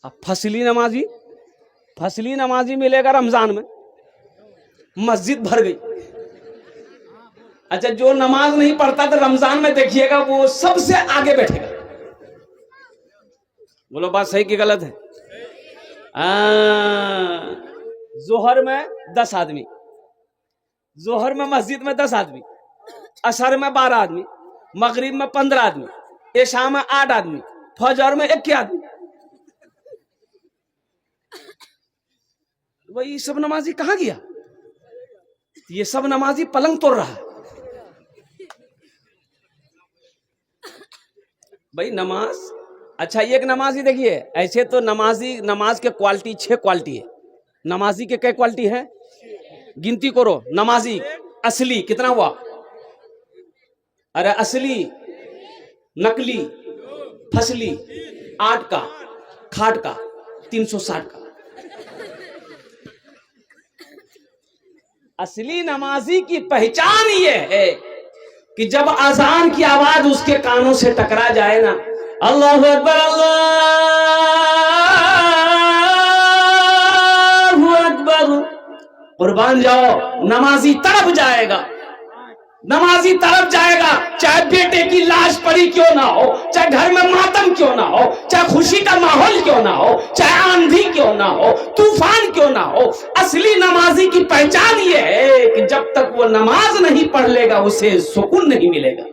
अब फसली नमाजी मिलेगा रमजान में, मस्जिद भर गई। अच्छा, जो नमाज नहीं पढ़ता तो रमजान में देखिएगा वो सबसे आगे बैठेगा। बोलो बात सही कि गलत है? जोहर में 10 आदमी, जोहर में मस्जिद में 10 आदमी, असर में 12 आदमी, मगरिब में 15 आदमी, इशा में 8 आदमी, फजर में 1 आदमी। भाई ये सब नमाजी कहाँ गया? ये सब नमाजी पलंग तोड़ रहा है। भाई नमाज, अच्छा एक नमाजी देखिए, ऐसे तो नमाज के क्वालिटी 6 क्वालिटी है। नमाजी के कई क्वालिटी है? गिनती करो। नमाजी असली कितना हुआ? अरे असली, नकली, फसली, 8 का, खाट का, 360 का। असली नमाजी की पहचान ये है कि जब अजान की आवाज उसके कानों से टकरा जाए ना, अल्लाहु अकबर अल्लाहु अकबर, कुर्बान जाओ, नमाजी तरफ जाएगा, नमाजी तरफ जाएगा। चाहे बेटे की लाश पड़ी क्यों ना हो, चाहे घर में मातम क्यों ना हो, चाहे खुशी का माहौल क्यों ना हो, चाहे आंधी क्यों ना हो, तूफान क्यों ना हो। असली नमाजी की पहचान ये है कि जब तक वो नमाज नहीं पढ़ लेगा उसे सुकून नहीं मिलेगा।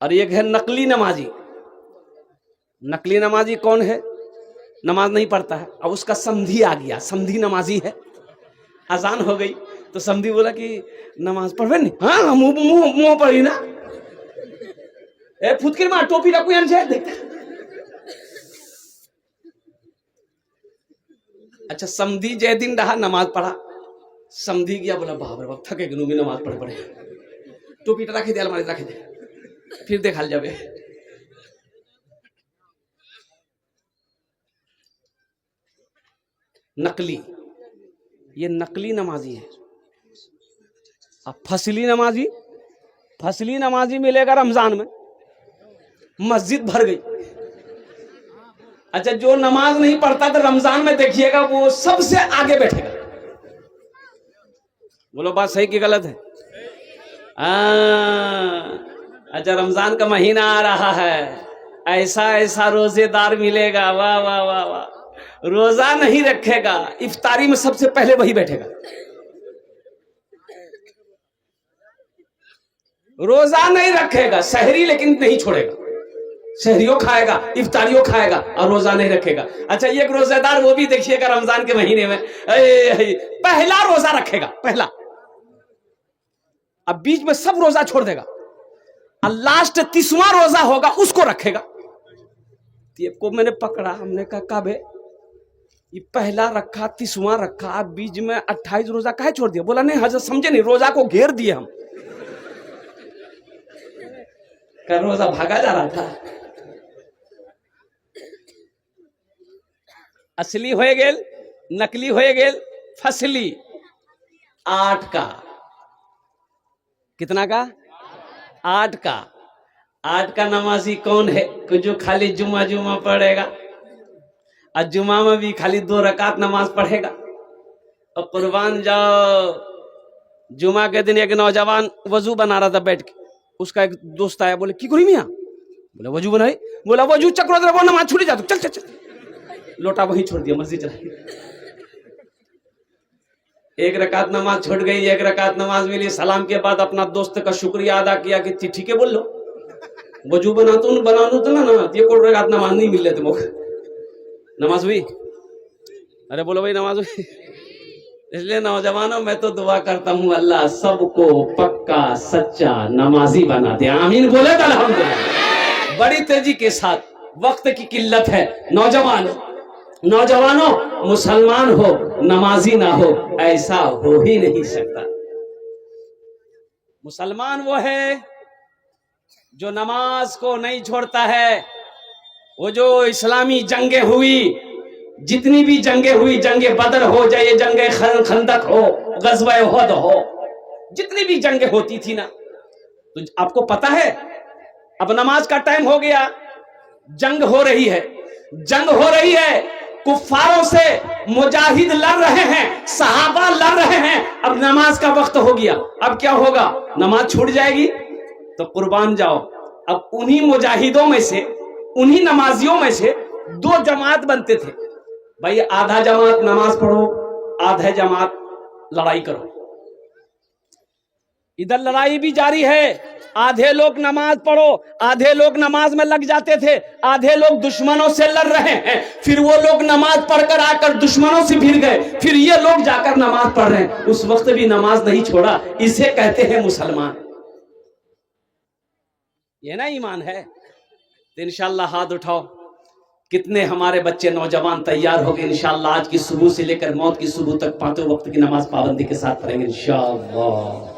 और एक है नकली नमाजी। नकली नमाजी कौन है? नमाज नहीं पढ़ता है, अब उसका समधी आ गया, समधी नमाजी है। अजान हो गई तो समधी बोला कि नमाज पढ़वे नहीं? हाँ, मुंह पढ़ी ना। ए फुटकिर मार, टोपी रखू यहाँ से। अच्छा, समधी जय दिन रहा, नमाज पढ़ा, समधी गया, बोला बाप रे बाप थके गनू भी नमाज पढ़ पड़े, टोपी रखे दे, अलमारी रखे दे, फिर देखा जावे। नकली, ये नकली नमाजी है। अब फसली नमाजी मिलेगा रमजान में, मस्जिद भर गई। अच्छा, जो नमाज नहीं पढ़ता तो रमजान में देखिएगा वो सबसे आगे बैठेगा। बोलो बात सही कि गलत है? अच्छा, रमजान का महीना आ रहा है, ऐसा रोजेदार मिलेगा, वाह वाह वाह वाह। रोजा नहीं रखेगा, इफ्तारी में सबसे पहले वही बैठेगा। रोजा नहीं रखेगा, सहरी लेकिन नहीं छोड़ेगा, सहरियों खाएगा, इफ्तारियों खाएगा और रोजा नहीं रखेगा। अच्छा, एक रोजेदार वो भी देखिएगा रमजान के महीने में पहला रोजा रखेगा, पहला, अब बीच में सब रोजा छोड़ देगा और लास्ट 30वां रोजा होगा उसको रखेगा। को मैंने पकड़ा, हमने कहा काबे ये पहला रखा, 30वां रखा, बीच में 28 रोजा काहे छोड़ दिया? बोला नहीं हजरत समझे नहीं, रोजा को घेर दिए हम, कर रोजा भागा जा रहा था। असली होए गेल, नकली होए गेल, फसली 8 का, कितना का? 8 का। 8 का नमाजी कौन है? जो खाली जुमा पढ़ेगा और जुमा में भी खाली 2 रकात नमाज पढ़ेगा। और कुर्बान जाओ, जुमा के दिन एक नौजवान वजू बना रहा था बैठ के, उसका एक दोस्त आया, बोले की करी मियां? बोला वजू बनाई। बोला वजू चक्रो वो नमाज छूट जा, चल चल चल, लोटा वहीं छोड़ दिया, मस्जिद चला गया। 1 रकात नमाज छूट गई, 1 रकात नमाज मिली, सलाम के बाद अपना दोस्त का शुक्रिया अदा किया कि ठीक है बोल लो, वजू बनाना तो ना, ये कोई रकात नमाज नहीं मिल रहे थे मौका, नमाज हुई? अरे बोलो भाई नमाज हुई। इसलिए नौजवानों, मैं तो दुआ करता हूँ अल्लाह सबको पक्का सच्चा नमाजी बना दे, आमीन बोले तो अल्हम्दुलिल्लाह। बड़ी तेजी के साथ, वक्त की किल्लत है, नौजवानों मुसलमान हो नमाजी ना हो, ऐसा हो ही नहीं सकता। मुसलमान वो है जो नमाज को नहीं छोड़ता है। वो जो इस्लामी जंगें हुई, जितनी भी जंगें हुई, जंगे बदर हो जाए, जंगे खंदक हो, गज़वा उहद हो, जितनी भी जंगें होती थी ना, तो आपको पता है अब नमाज का टाइम हो गया, जंग हो रही है, जंग हो रही है, कुफ्फारों से मुजाहिद लड़ रहे हैं, सहाबा लड़ रहे हैं, अब नमाज का वक्त हो गया, अब क्या होगा, नमाज छूट जाएगी, तो कुर्बान जाओ। अब उन्हीं मुजाहिदों में से, उन्हीं नमाजियों में से दो जमात बनते थे, भाई आधा जमात नमाज पढ़ो, आधा जमात लड़ाई करो। इधर लड़ाई भी जारी है, आधे लोग नमाज पढ़ो, आधे लोग नमाज में लग जाते थे, आधे लोग दुश्मनों से लड़ रहे हैं, फिर वो लोग नमाज पढ़कर आकर दुश्मनों से भिड़ गए, फिर ये लोग जाकर नमाज पढ़ रहे हैं, उस वक्त भी नमाज नहीं छोड़ा, इसे कहते हैं मुसलमान। ये ना ईमान है। तो इंशाअल्लाह हाथ उठाओ, कितने हमारे बच्चे नौजवान तैयार हो गए, इंशाअल्लाह आज की सुबह से लेकर मौत की सुबह तक पांचों वक्त की नमाज पाबंदी के साथ पढ़ेंगे इंशाअल्लाह।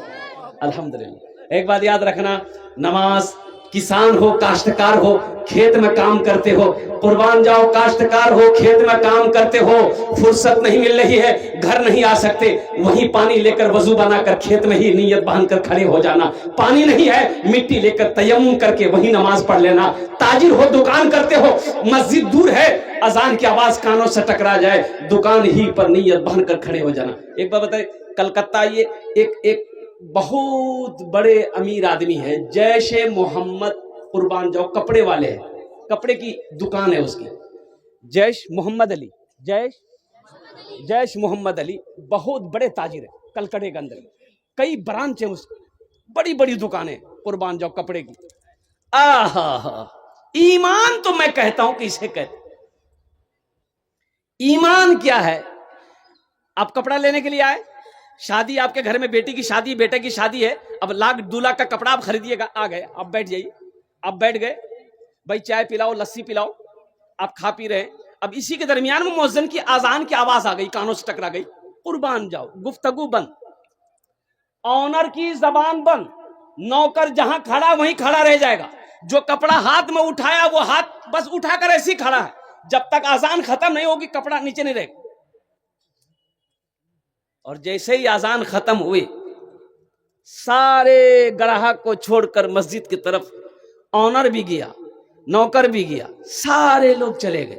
अल्हम्दुलिल्लाह। एक बात याद रखना, नमाज किसान हो, काश्तकार हो, खेत में काम करते हो, कुर्बान जाओ, काश्तकार हो, खेत में काम करते हो, फुर्सत नहीं मिल रही है, घर नहीं आ सकते, वहीं पानी लेकर वजू बनाकर खेत में ही नियत बांधकर खड़े हो जाना। पानी नहीं है, मिट्टी लेकर तयम्मुम करके वहीं नमाज पढ़ लेना। ताजिर हो, दुकान करते हो, मस्जिद दूर है, अजान की आवाज कानों से टकरा जाए, दुकान ही पर नियत बांधकर खड़े हो जाना। एक बात बताइए, कलकत्ता ये एक बहुत बड़े अमीर आदमी है, जैशे मोहम्मद, कुर्बान जाओ, कपड़े वाले हैं, कपड़े की दुकान है उसकी, जैश मोहम्मद अली, जैश मोहम्मद अली, बहुत बड़े ताजिर है कलकत्ते के अंदर, कई ब्रांच है उसकी, बड़ी बड़ी दुकानें, कुर्बान जाओ, कपड़े की। आहा, ईमान तो मैं कहता हूं कि इसे कहते, ईमान क्या है? आप कपड़ा लेने के लिए आए, शादी आपके घर में, बेटी की शादी, बेटे की शादी है, अब 1,00,000-2,00,000 का कपड़ा आप खरीदिएगा, आ गए, आप बैठ जाइए, आप बैठ गए, भाई चाय पिलाओ, लस्सी पिलाओ, आप खा पी रहे हैं, अब इसी के दरमियान में मुअज्जिन की आजान की आवाज आ गई, कानों से टकरा गई, कुर्बान जाओ, गुफ्तगू बंद, ऑनर की जबान बंद, नौकर जहां खड़ा वहीं खड़ा रह जाएगा, जो कपड़ा हाथ में उठाया वो हाथ बस उठाकर ऐसे ही खड़ा है, जब तक आजान खत्म नहीं होगी कपड़ा नीचे नहीं रहेगा। और जैसे ही आजान खत्म हुई, सारे ग्राहक को छोड़कर मस्जिद की तरफ ऑनर भी गया, नौकर भी गया, सारे लोग चले गए।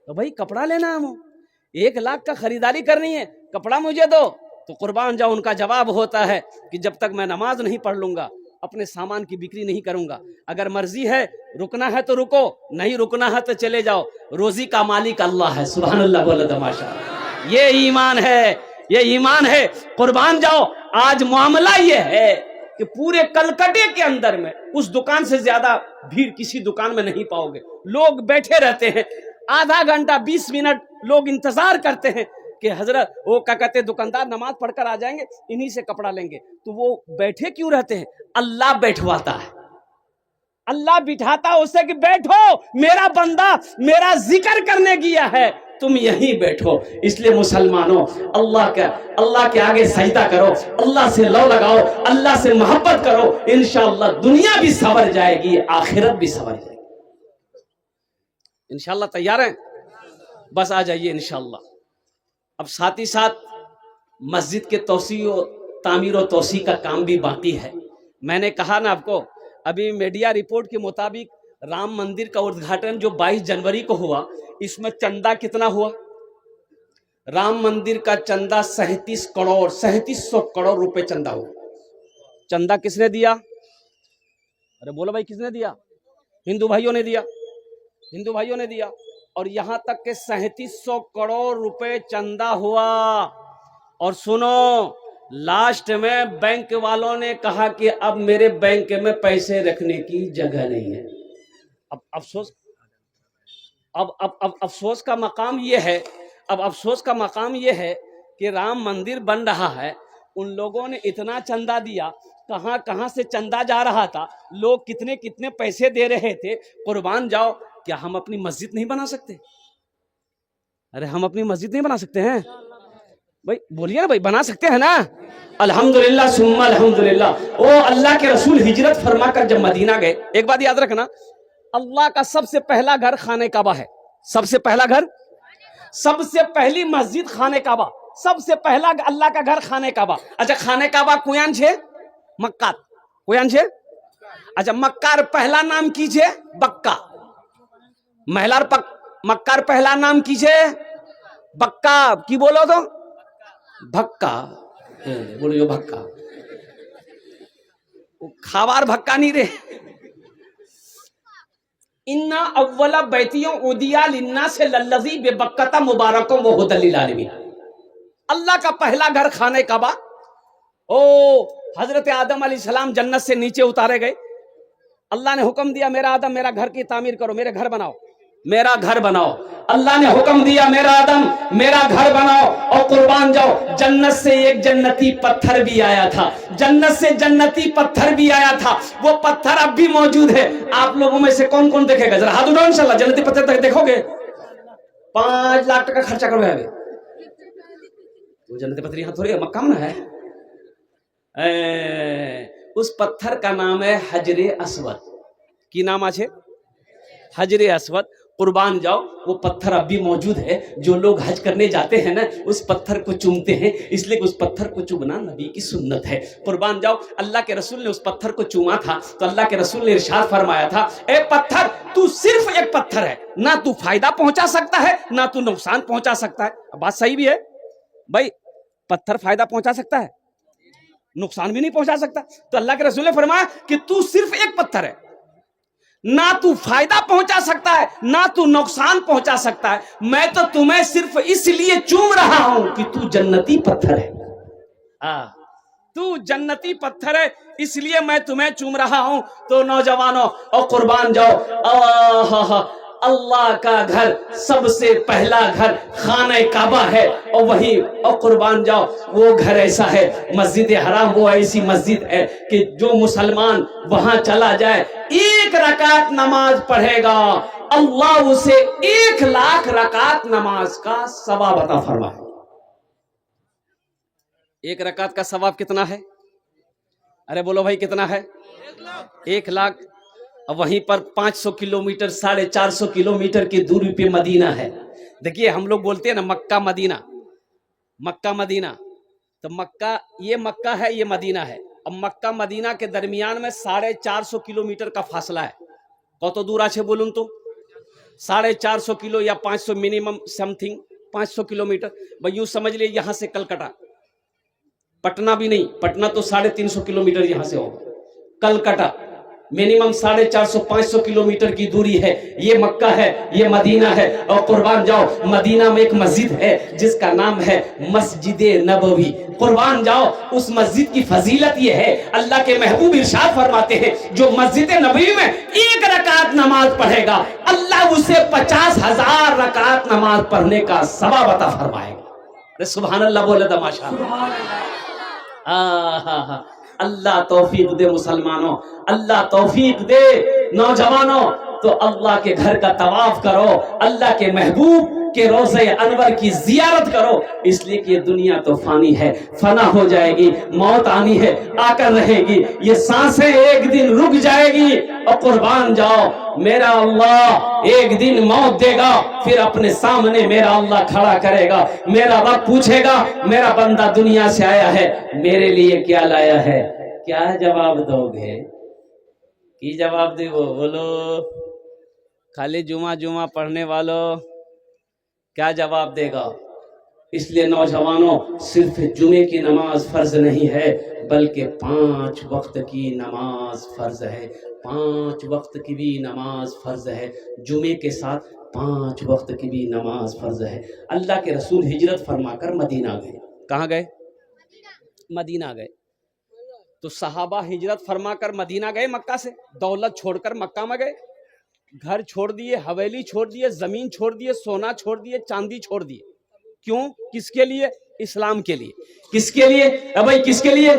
तो भाई कपड़ा लेना है, 1,00,000 का खरीदारी करनी है, कपड़ा मुझे दो। तो कुर्बान जाओ, उनका जवाब होता है कि जब तक मैं नमाज नहीं पढ़ लूंगा, अपने सामान की बिक्री नहीं करूंगा। अगर मर्जी है रुकना है तो रुको, नहीं रुकना है तो चले जाओ, रोजी का मालिक अल्लाह है। सुभान अल्लाह, बोलो तमाशा। ये ईमान है, ये ईमान है। कुर्बान जाओ, आज मामला ये है कि पूरे कलकत्ते के अंदर में उस दुकान से ज्यादा भीड़ किसी दुकान में नहीं पाओगे। लोग बैठे रहते हैं, आधा घंटा 20 मिनट लोग इंतजार करते हैं कि हजरत वो क्या कहते, दुकानदार नमाज पढ़कर आ जाएंगे, इन्हीं से कपड़ा लेंगे। तो वो बैठे क्यों रहते हैं? अल्लाह बैठवाता है, अल्लाह बिठाता है उससे कि बैठो, मेरा बंदा मेरा जिक्र करने गया है, तुम यहीं बैठो। इसलिए मुसलमानों, अल्लाह के आगे सजदा करो, अल्लाह से लौ लगाओ, अल्लाह से मोहब्बत करो, इंशाअल्लाह दुनिया भी संवर जाएगी, आखिरत भी संवर जाएगी। इंशाअल्लाह तैयार हैं? बस आ जाइए इंशाअल्लाह। अब साथ ही साथ मस्जिद के तामीर और तोसी का काम भी बाकी है। मैंने कहा ना आपको, अभी मीडिया रिपोर्ट के मुताबिक राम मंदिर का उद्घाटन जो 22 जनवरी को हुआ, इसमें चंदा कितना हुआ? राम मंदिर का चंदा 3700 करोड़ रुपए चंदा हुआ। चंदा किसने दिया? अरे बोलो भाई, किसने दिया? हिंदू भाइयों ने दिया, हिंदू भाइयों ने दिया। और यहां तक के 3700 करोड़ रुपए चंदा हुआ। और सुनो, लास्ट में बैंक वालों ने कहा कि अब मेरे बैंक में पैसे रखने की जगह नहीं है। अब अफसोस, अब अफसोस का मकाम ये है, अब अफसोस का मकाम ये है कि राम मंदिर बन रहा है, उन लोगों ने इतना चंदा दिया, कहां कहां से चंदा जा रहा था, लोग कितने कितने पैसे दे रहे थे। कुर्बान जाओ, क्या हम अपनी मस्जिद नहीं बना सकते? अरे हम अपनी मस्जिद नहीं बना सकते हैं? भाई बोलिए ना भाई, बना सकते हैं ना? अल्हम्दुलिल्लाह सुम्मा अल्हम्दुलिल्लाह। ओ अल्लाह के रसूल हिजरत फरमा कर जब मदीना गए, एक बात याद रखना, अल्लाह का सबसे पहला घर खाने काबा है। सबसे पहला घर, सबसे पहली मस्जिद खाने काबा, सबसे पहला अल्लाह का घर खाने काबा। अच्छा, खाने काबा कुयान छे मक्का, कुयान छे। अच्छा, मक्कार पहला नाम कीजिए बक्का, মহিলার মক্কার পহলা নাম কিছে? বক্কা। কি বলো তো? ভক্কা। বলিও ভক্কা। খাবার ভক্কা नहीं रे। इन्ना अव्वला बैतियों उदिया लिन्ना से लल्लज़ी बेबक्कता मुबारकों वो हुदल लिल आलमीन। अल्लाह का पहला घर खाने काबा। ओ हजरत आदम अलैहिस्सलाम जन्नत से नीचे उतारे गए। अल्लाह ने हुक्म दिया मेरा आदम मेरा घर की तामीर करो, मेरे घर बनाओ, मेरा घर बनाओ। अल्लाह ने हुक्म दिया मेरा आदम मेरा घर बनाओ और कुर्बान जाओ। जन्नत से एक जन्नती पत्थर भी आया था, जन्नत से जन्नती पत्थर भी आया था। वो पत्थर अब भी मौजूद है। आप लोगों में से कौन कौन देखेगा? जरा हाथ उठाओ इंशाल्लाह। जन्नती पत्थर तक देखोगे? 5 लाख टका खर्चा करो। अभी वो जन्नती पत्थर यहाँ थोड़ी है, मक्का में है। उस पत्थर का नाम है हजरे अस्वद। की नाम आछे? हजरे अस्वद। कुर्बान जाओ, वो पत्थर अब भी मौजूद है। जो लोग हज करने जाते हैं ना, उस पत्थर को चूमते हैं, इसलिए उस पत्थर को चूमना नबी की सुन्नत है। कुर्बान जाओ, अल्लाह के रसूल ने उस पत्थर को चूमा था तो अल्लाह के रसूल ने इरशाद फरमाया था, ए पत्थर तू सिर्फ एक पत्थर है, ना तू फायदा पहुंचा सकता है ना तू नुकसान पहुंचा सकता है। बात सही भी है भाई, पत्थर फायदा पहुंचा सकता है, नुकसान भी नहीं पहुंचा सकता। तो अल्लाह के रसूल ने फरमाया कि तू सिर्फ एक पत्थर है, ना तू फायदा पहुंचा सकता है ना तू नुकसान पहुंचा सकता है। मैं तो तुम्हें सिर्फ इसलिए चूम रहा हूं कि तू जन्नती पत्थर है। तू जन्नती पत्थर है, इसलिए मैं तुम्हें चूम रहा हूं। तो नौजवानों और कुर्बान जाओ, अल्लाह का घर सबसे पहला घर खाने काबा है। और वही और कुर्बान जाओ, वो घर ऐसा है, मस्जिद हराम वो ऐसी मस्जिद है कि जो मुसलमान वहां चला जाए, 1 रकात नमाज पढ़ेगा, अल्लाह उसे 1 लाख रकात नमाज का सवाब अता फरमाए। 1 रकात का सवाब कितना है? अरे बोलो भाई कितना है? 1 लाख। और वहीं पर 500 किलोमीटर 450 किलोमीटर की दूरी पे मदीना है। देखिए हम लोग बोलते हैं ना मक्का मदीना, मक्का मदीना, तो मक्का ये मक्का है, ये मदीना है। अब मक्का मदीना के दरमियान में 450 किलोमीटर का फासला है। कत दूर आछे बोलून तो? 450 किलो या 500 मिनिमम समथिंग 500 किलोमीटर। भाई यूं समझ लिए यहाँ से कलकत्ता, पटना भी नहीं, पटना तो 350 किलोमीटर यहाँ से होगा। कलकत्ता मिनिमम 450-500 किलोमीटर की दूरी है। ये मक्का है, ये मदीना है। और कुर्बान जाओ, मदीना में एक मस्जिद है जिसका नाम है मस्जिद नबवी। कुर्बान जाओ, उस मस्जिद की फजीलत ये है, अल्लाह के महबूब इरशाद फरमाते हैं, जो मस्जिद नबवी में 1 रकात नमाज पढ़ेगा, अल्लाह उसे 50,000 रकात नमाज पढ़ने का सवाब अता फरमाएगा। अरे सुभान अल्लाह बोले तो माशाअल्लाह। अल्लाह तौफीक दे मुसलमानों, अल्लाह तौफीक दे नौजवानों। तो अल्लाह के घर का तवाफ करो, अल्लाह के महबूब के रोज़े अनवर की जियारत करो, इसलिए कि ये दुनिया तो फानी है, फना हो जाएगी, मौत आनी है, आकर रहेगी, ये सांसें एक दिन रुक जाएगी। और कुर्बान जाओ, मेरा अल्लाह एक दिन मौत देगा, फिर अपने सामने मेरा अल्लाह खड़ा करेगा। मेरा रब पूछेगा, मेरा बंदा दुनिया से आया है, मेरे लिए क्या लाया है? क्या जवाब दोगे? की जवाब दे वो बोलो? खाली जुमा जुमा पढ़ने वालों क्या जवाब देगा? इसलिए नौजवानों, सिर्फ जुमे की नमाज फर्ज नहीं है, बल्कि 5 वक्त की नमाज फर्ज है। 5 वक्त की भी नमाज फर्ज है। जुमे के साथ 5 वक्त की भी नमाज फर्ज है। अल्लाह के रसूल हिजरत फरमाकर मदीना गए। कहाँ गए? मदीना गए। तो सहाबा हिजरत फरमाकर मदीना गए, मक्का से दौलत छोड़कर मक्का में गए, घर छोड़ दिए, हवेली छोड़ दिए, जमीन छोड़ दिए, सोना छोड़ दिए, चांदी छोड़ दिए। क्यों? किसके लिए? इस्लाम के लिए। किसके लिए? भाई किसके लिए?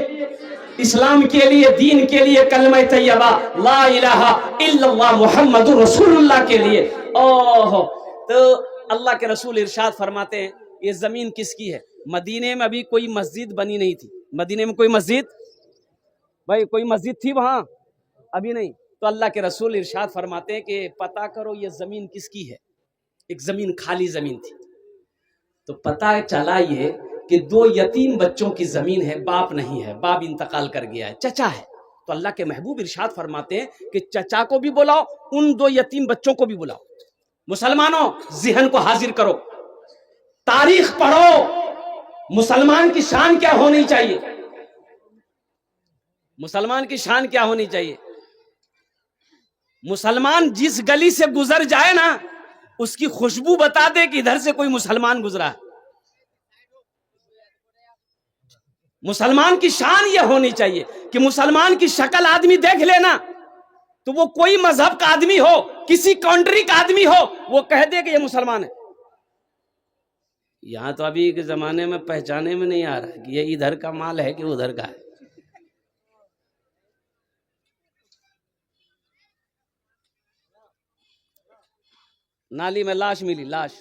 इस्लाम के लिए, दीन के लिए, कलमा तैयबा ला इलाहा इल्लल्लाह मुहम्मदुर रसूलुल्लाह के लिए। ओह, तो अल्लाह के रसूल इरशाद फरमाते हैं, ये जमीन किसकी है? मदीने में अभी कोई मस्जिद बनी नहीं थी। मदीने में कोई मस्जिद, भाई कोई मस्जिद थी वहां? अभी नहीं। तो अल्लाह के रसूल इरशाद फरमाते हैं कि पता करो ये जमीन किसकी है। एक जमीन, खाली जमीन थी। तो पता चला ये कि 2 यतीम बच्चों की जमीन है, बाप नहीं है, बाप इंतकाल कर गया है, चचा है। तो अल्लाह के महबूब इरशाद फरमाते हैं कि चचा को भी बुलाओ, उन 2 यतीम बच्चों को भी बुलाओ। مسلمانوں ذہن کو حاضر کرو، تاریخ پڑھو، مسلمان کی شان کیا ہونی چاہیے، مسلمان کی شان کیا ہونی چاہیے. مسلمان جس گلی سے گزر جائے نا اس کی خوشبو بتا دے کہ ادھر سے کوئی مسلمان گزرا ہے. مسلمان کی شان یہ ہونی چاہیے کہ مسلمان کی شکل آدمی دیکھ لینا تو وہ کوئی مذہب کا آدمی ہو، کسی کنٹری کا آدمی ہو، وہ کہہ دے کہ یہ مسلمان ہے. یہاں تو ابھی کے زمانے میں پہچانے میں نہیں آ رہا کہ یہ ادھر کا مال ہے کہ ادھر کا ہے. نالی میں لاش ملی، لاش،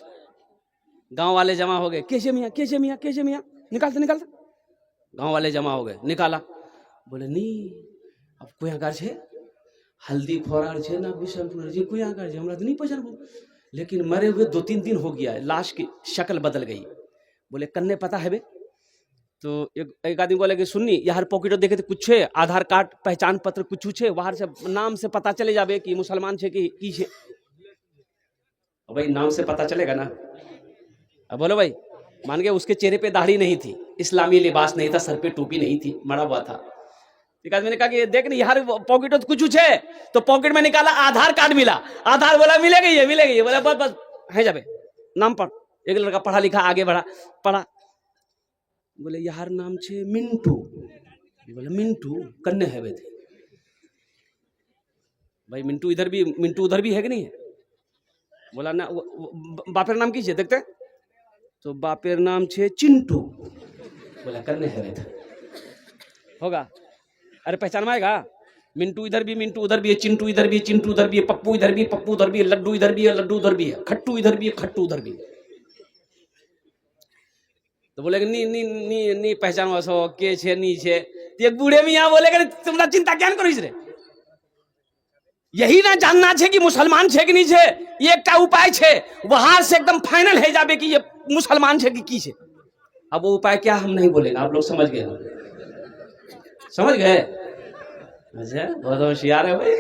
گاؤں والے جمع ہو گئے، کیسے میاں کیسے میاں کیسے میاں، نکالتا نکالتا. گاؤں والے جمع ہو گئے، نکالا، بولے نہیں اب کوئی آکار چھے ہلدی پھوراڑ چھے نا بشن پور جی کوئی آکار چھے ہمارا تو نہیں پہچان بول، لیکن مرے ہوئے 2-3 دن ہو گیا ہے، لاش کی شکل بدل گئی. بولے کنے پتا ہے بے؟ تو ایک آدمی بولے کہ سننی یہاں پاکٹ دیکھے تھے کچھ ہے، آدھار کارڈ پہچان پتر کچھ چھے، وہاں سے نام سے پتا چلے جاوے کہ مسلمان چھے کہ کی چھے. بھائی نام سے پتا چلے گا نا. اب بولو بھائی مان گئے اس کے چہرے پہ داڑھی نہیں تھی، اسلامی لباس نہیں تھا، سر پہ ٹوپی نہیں تھی، مڑا ہوا تھا. ایک آدمی نے کہا کہ دیکھ نہیں یار پاکٹ تو کچھ ہے، تو پاکٹ میں نکالا، آدھار کارڈ ملا، آدھار بولا ملے گی یہ ملے گی، بولا بس بس ہے جب نام پڑھ. ایک لڑکا پڑھا لکھا آگے بڑھا، پڑھا، بولے یار نام چھے منٹو، بولے منٹو کنے ہے بے تھے. بھائی منٹو ادھر بھی منٹو ادھر بھی ہے کہ نہیں ہے؟ بولا نا باپر نام کی چھے دیکھتے تو باپر نام چھے چنٹو. بولا کرنے ہے رہتا ہوگا، ارے پہچان میں آئے گا. منٹو ادھر بھی منٹو ادھر بھی ہے، چنٹو ادھر بھی چنٹو ادھر بھی ہے، پپو ادھر بھی پپو ادھر بھی ہے، لڈو ادھر بھی ہے لڈو ادھر بھی ہے، کھٹو ادھر بھی ہے کھٹو ادھر بھی ہے. تو بولے کہ نہیں پہچان واسو کے چھے نہیں چھے. ایک بوڑھے میاں بولے کہ تم چنتا کیا کرو اس رے، یہی نہ جاننا چھے کہ مسلمان چھے کہ نہیں چھے، یہ ایک کا اپائے چھے وہاں سے ایک دم فائنل ہے جابے کہ یہ مسلمان چھے کہ کی چھے. اب وہ اپائے کیا ہم نہیں بولیں گے، آپ لوگ سمجھ گئے، سمجھ گئے. اچھا بہت ہوشیار ہے بھائی.